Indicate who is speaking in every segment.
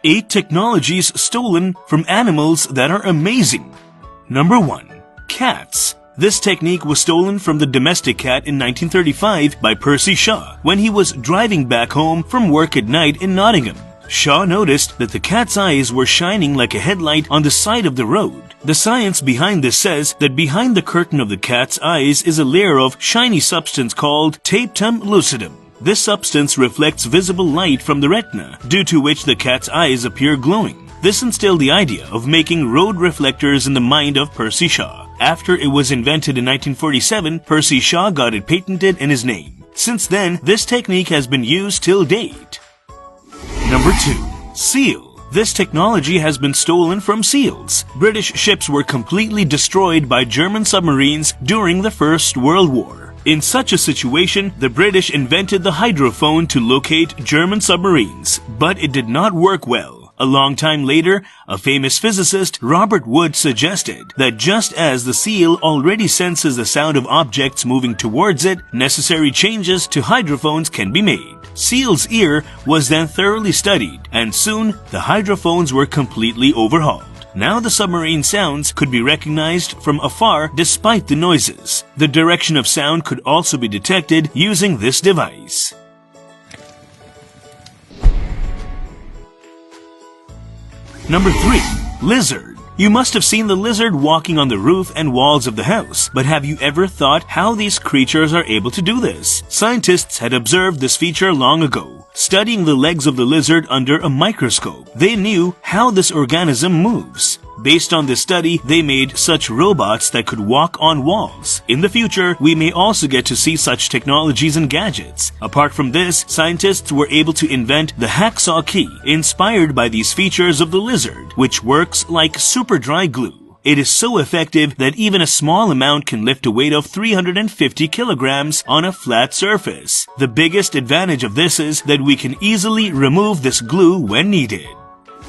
Speaker 1: 8 technologies stolen from animals that are amazing. Number 1. Cats. This technique was stolen from the domestic cat in 1935 by Percy Shaw when he was driving back home from work at night in Nottingham. Shaw noticed that the cat's eyes were shining like a headlight on the side of the road. The science behind this says that behind the curtain of the cat's eyes is a layer of shiny substance called tapetum lucidum. This substance reflects visible light from the retina, due to which the cat's eyes appear glowing. This instilled the idea of making road reflectors in the mind of Percy Shaw. After it was invented in 1947, Percy Shaw got it patented in his name. Since then, this technique has been used till date. Number 2. Seal. This technology has been stolen from seals. British ships were completely destroyed by German submarines during the First World War. In such a situation, the British invented the hydrophone to locate German submarines, but it did not work well. A long time later, a famous physicist, Robert Wood, suggested that just as the seal already senses the sound of objects moving towards it, necessary changes to hydrophones can be made. Seal's ear was then thoroughly studied, and soon the hydrophones were completely overhauled. Now the submarine sounds could be recognized from afar despite the noises. The direction of sound could also be detected using this device. Number 3. Lizard. You must have seen the lizard walking on the roof and walls of the house, but have you ever thought how these creatures are able to do this? Scientists had observed this feature long ago. Studying the legs of the lizard under a microscope, they knew how this organism moves. Based on this study, they made such robots that could walk on walls. In the future, we may also get to see such technologies and gadgets. Apart from this, scientists were able to invent the hacksaw key, inspired by these features of the lizard, which works like super dry glue. It is so effective that even a small amount can lift a weight of 350 kilograms on a flat surface. The biggest advantage of this is that we can easily remove this glue when needed.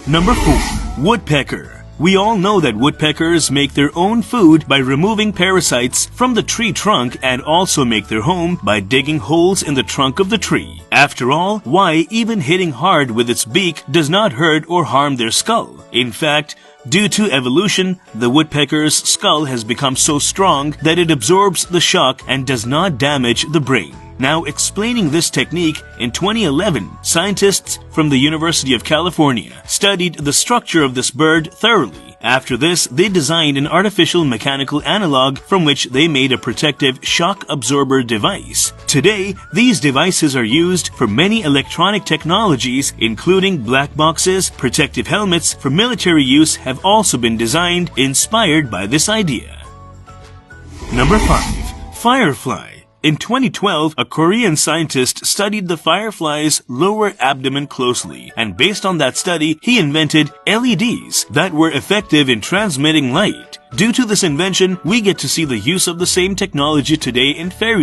Speaker 1: Number 4. Woodpecker. We all know that woodpeckers make their own food by removing parasites from the tree trunk and also make their home by digging holes in the trunk of the tree. After all, why even hitting hard with its beak does not hurt or harm their skull. In fact, due to evolution, the woodpecker's skull has become so strong that it absorbs the shock and does not damage the brain. Now, explaining this technique, in 2011, scientists from the University of California studied the structure of this bird thoroughly. After this, they designed an artificial mechanical analog from which they made a protective shock absorber device. Today, these devices are used for many electronic technologies, including black boxes. Protective helmets for military use have also been designed, inspired by this idea. Number 5. Firefly. In 2012, a Korean scientist studied the firefly's lower abdomen closely, and based on that study, he invented LEDs that were effective in transmitting light. Due to this invention, we get to see the use of the same technology today in fairy